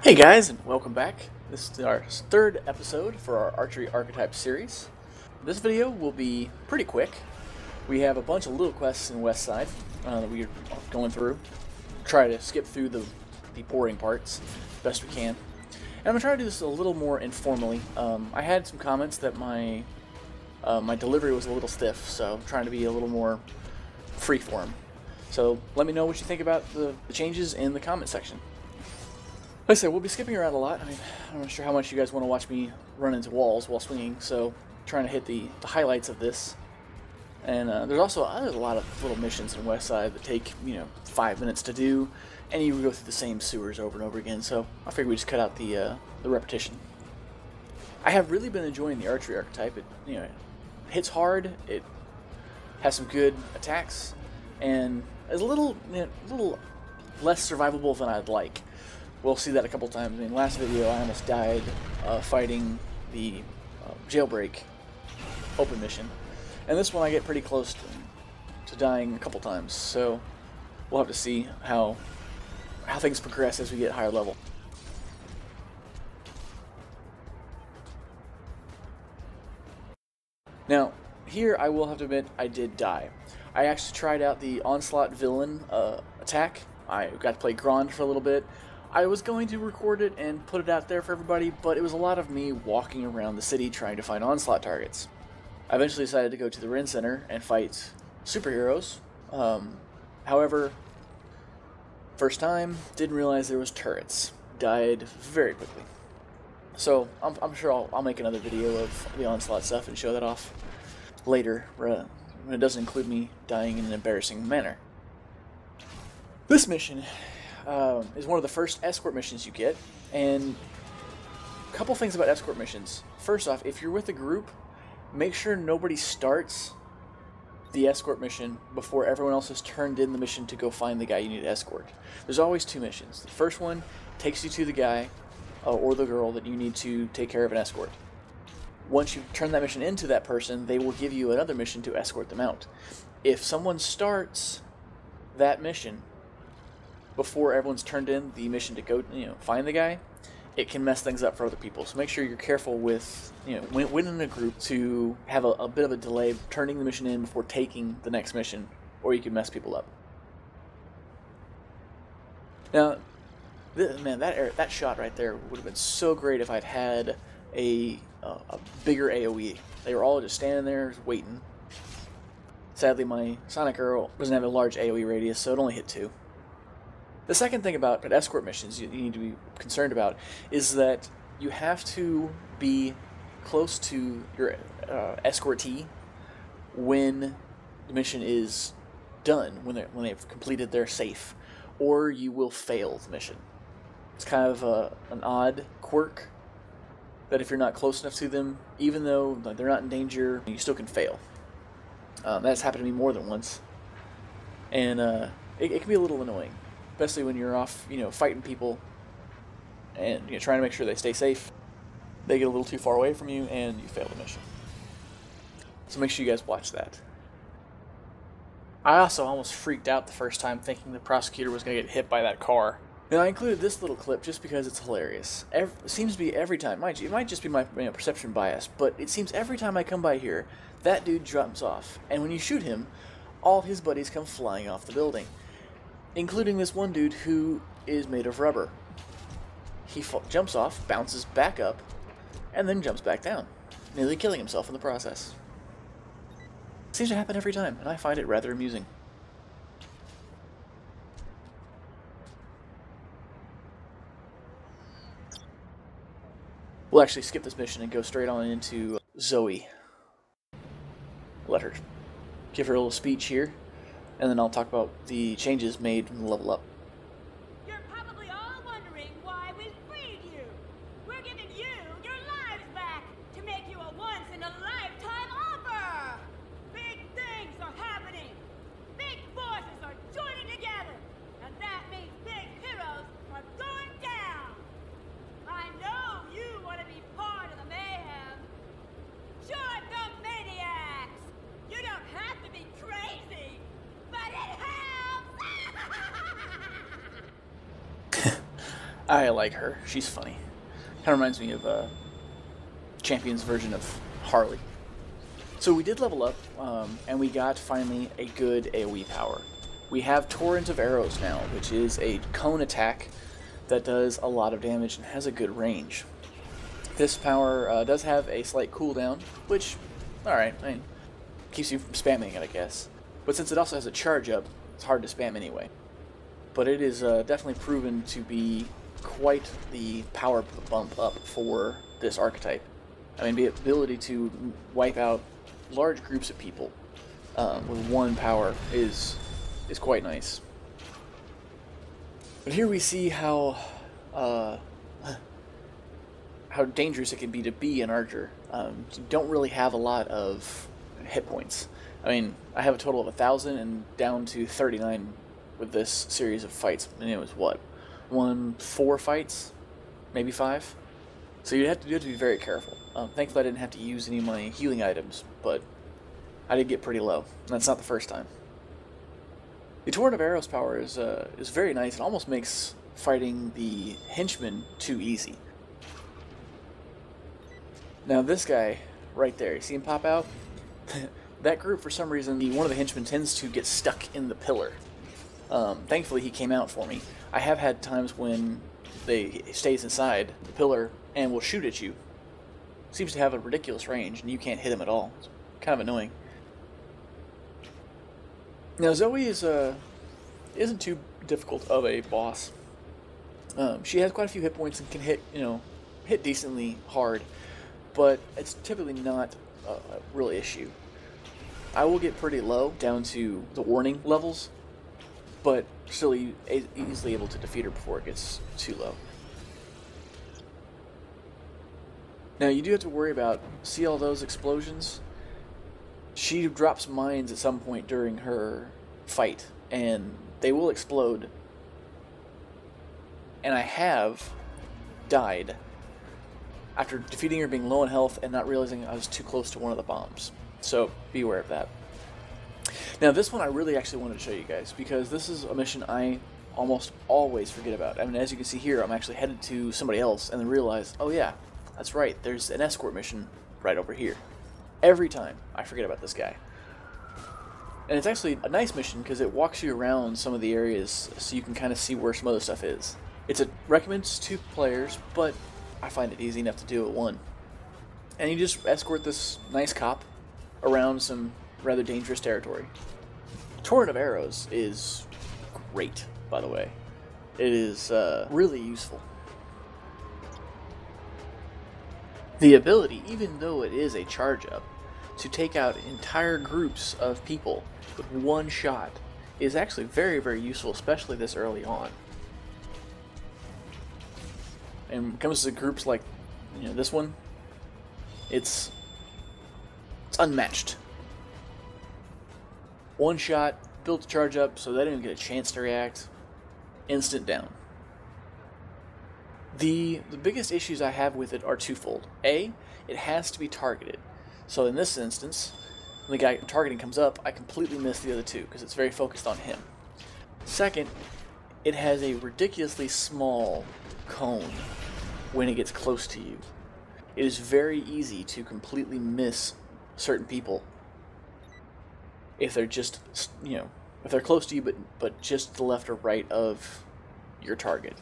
Hey guys, and welcome back. This is our third episode for our Archery Archetype series. This video will be pretty quick. We have a bunch of little quests in Westside that we're going through. Try to skip through the boring parts best we can. And I'm going to try to do this a little more informally. I had some comments that my delivery was a little stiff, so I'm trying to be a little more freeform. So let me know what you think about the changes in the comment section. Like I said, we'll be skipping around a lot. I mean, I'm not sure how much you guys want to watch me run into walls while swinging, so trying to hit the highlights of this. And there's also a lot of little missions in Westside that take, 5 minutes to do, and you go through the same sewers over and over again, so I figured we just cut out the repetition. I have really been enjoying the Archery Archetype. It hits hard, it has some good attacks, and is a little less survivable than I'd like. We'll see that a couple times. I mean, last video I almost died fighting the jailbreak open mission, and this one I get pretty close to dying a couple times. So we'll have to see how things progress as we get higher level. Now, here I will have to admit I did die. I actually tried out the Onslaught villain attack. I got to play Grand for a little bit. I was going to record it and put it out there for everybody, but it was a lot of me walking around the city trying to find Onslaught targets. I eventually decided to go to the Ren Center and fight superheroes. However, first time, didn't realize there was turrets. Died very quickly. So I'm sure I'll make another video of the Onslaught stuff and show that off later, when it doesn't include me dying in an embarrassing manner. This mission is one of the first escort missions you get, and a couple things about escort missions. First off, if you're with a group, make sure nobody starts the escort mission before everyone else has turned in the mission to go find the guy you need to escort. There's always two missions. The first one takes you to the guy or the girl that you need to take care of and escort. Once you turn that mission into that person, they will give you another mission to escort them out. If someone starts that mission before everyone's turned in the mission to go, find the guy, it can mess things up for other people. So make sure you're careful with, when in a group, to have a bit of a delay turning the mission in before taking the next mission, or you can mess people up. Now, man, that shot right there would have been so great if I'd had a bigger AoE. They were all just standing there waiting. Sadly, my Sonic Arrow doesn't have a large AoE radius, so it only hit 2. The second thing about escort missions you need to be concerned about is that you have to be close to your escortee when the mission is done, when they've completed their safe, or you will fail the mission. It's kind of an odd quirk that if you're not close enough to them, even though they're not in danger, you still can fail. That's happened to me more than once, and it can be a little annoying. Especially when you're off, fighting people and trying to make sure they stay safe. They get a little too far away from you and you fail the mission. So make sure you guys watch that. I also almost freaked out the first time thinking the prosecutor was going to get hit by that car. Now I included this little clip just because it's hilarious. It seems to be every time, mind you, it might just be my perception bias, but it seems every time I come by here, that dude jumps off. And when you shoot him, all his buddies come flying off the building, including this one dude who is made of rubber. He jumps off, bounces back up, and then jumps back down, nearly killing himself in the process. It seems to happen every time, and I find it rather amusing. We'll actually skip this mission and go straight on into Zoe. Let her give her a little speech here, and then I'll talk about the changes made in the level up. You're probably all wondering why we freed you. We're giving you your lives back to make you a once-in-a-lifetime offer. Big things are happening. Big forces are joining together. And that means big heroes are going down. I know you want to be part of the mayhem. Join the maniacs. You don't have to be crazy, but it helps! I like her. She's funny. Kind of reminds me of Champion's version of Harley. So we did level up, and we got finally a good AoE power. We have Torrent of Arrows now, which is a cone attack that does a lot of damage and has a good range. This power does have a slight cooldown, which, alright, I mean, keeps you from spamming it, I guess. But since it also has a charge up, it's hard to spam anyway. But it is definitely proven to be quite the power bump up for this archetype. I mean, the ability to wipe out large groups of people with one power is quite nice. But here we see how dangerous it can be an archer. You don't really have a lot of hit points. I mean, I have a total of 1,000 and down to 39 with this series of fights. And it was what, 4 fights, maybe 5. So you have to be very careful. Thankfully, I didn't have to use any of my healing items, but I did get pretty low. And that's not the first time. The Torrent of Arrows power is very nice. It almost makes fighting the henchmen too easy. Now this guy right there, you see him pop out? That group, for some reason, one of the henchmen tends to get stuck in the pillar. Thankfully, he came out for me. I have had times when he stays inside the pillar and will shoot at you. Seems to have a ridiculous range, and you can't hit him at all. It's kind of annoying. Now Zoe isn't too difficult of a boss. She has quite a few hit points and can hit decently hard, but it's typically not a real issue. I will get pretty low, down to the warning levels, but still easily able to defeat her before it gets too low. Now you do have to worry about, see all those explosions? She drops mines at some point during her fight, and they will explode. And I have died after defeating her, being low on health, and not realizing I was too close to one of the bombs. So be aware of that. Now this one I really actually wanted to show you guys, because this is a mission I almost always forget about. I mean, as you can see here, I'm actually headed to somebody else, and then realize, oh yeah, that's right, there's an escort mission right over here. Every time I forget about this guy. And it's actually a nice mission because it walks you around some of the areas so you can kind of see where some other stuff is. It recommends 2 players, but I find it easy enough to do it 1. And you just escort this nice cop around some rather dangerous territory. Torrent of Arrows is great, by the way. It is really useful. The ability, even though it is a charge up, to take out entire groups of people with 1 shot is actually very, very useful, especially this early on. And when it comes to groups like this one, it's unmatched. 1 shot, built the charge up so they don't even get a chance to react. Instant down. The biggest issues I have with it are twofold. A, it has to be targeted. So in this instance, when the guy targeting comes up, I completely miss the other 2 because it's very focused on him. Second, it has a ridiculously small cone when it gets close to you. It is very easy to completely miss certain people if they're just, if they're close to you but just to the left or right of your target.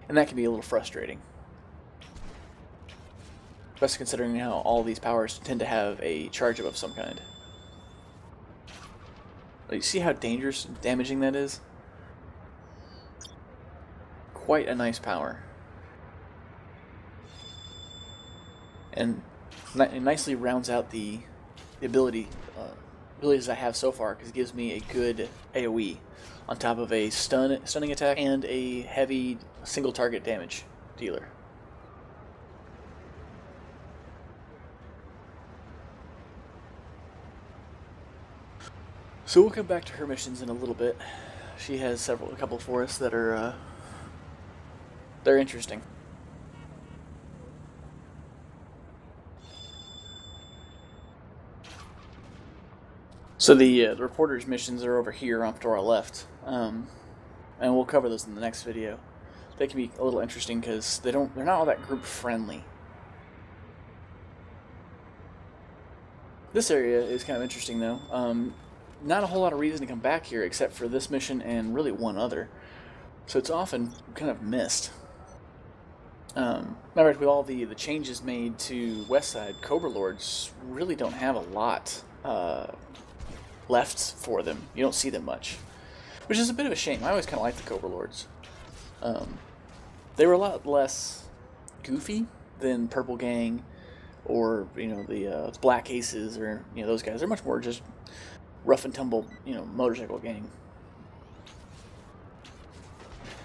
And that can be a little frustrating. Especially considering how all these powers tend to have a charge up of some kind. You see how dangerous and damaging that is? Quite a nice power. And it nicely rounds out the abilities I have so far, because it gives me a good AoE on top of a stunning attack and a heavy single target damage dealer. So we'll come back to her missions in a little bit. She has a couple for us that are they're interesting. So the reporter's missions are over here off to our left, and we'll cover those in the next video. they can be a little interesting because they're not all that group friendly. This area is kind of interesting though. Not a whole lot of reason to come back here except for this mission and really one other. So it's often kind of missed. Matter with all the changes made to Westside, Cobra Lords really don't have a lot left for them. You don't see them much, which is a bit of a shame. I always kind of liked the Cobra Lords. They were a lot less goofy than Purple Gang, or the Black Aces, or those guys. They're much more just rough and tumble, motorcycle gang.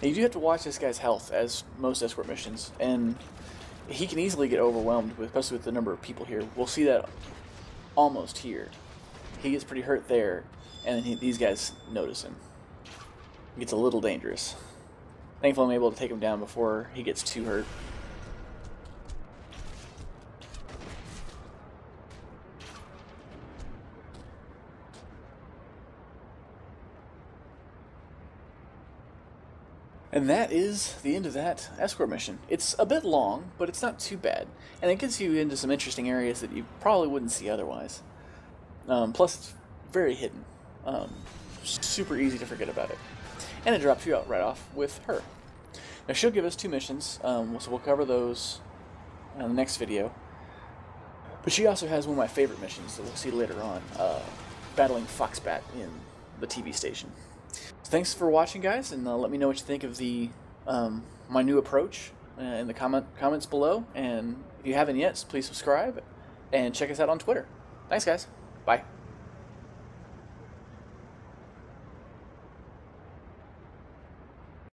And you do have to watch this guy's health, as most escort missions, and he can easily get overwhelmed, especially with the number of people here. We'll see that almost here. He gets pretty hurt there, and then these guys notice him. It gets a little dangerous. Thankfully, I'm able to take him down before he gets too hurt. And that is the end of that escort mission. It's a bit long, but it's not too bad. And it gets you into some interesting areas that you probably wouldn't see otherwise. Plus, it's very hidden. Super easy to forget about it. And it drops you out right off with her. Now, she'll give us 2 missions, so we'll cover those in the next video. But she also has one of my favorite missions that we'll see later on, battling Foxbat in the TV station. So thanks for watching, guys, and let me know what you think of the my new approach in the comments below. And if you haven't yet, please subscribe and check us out on Twitter. Thanks, guys. Bye.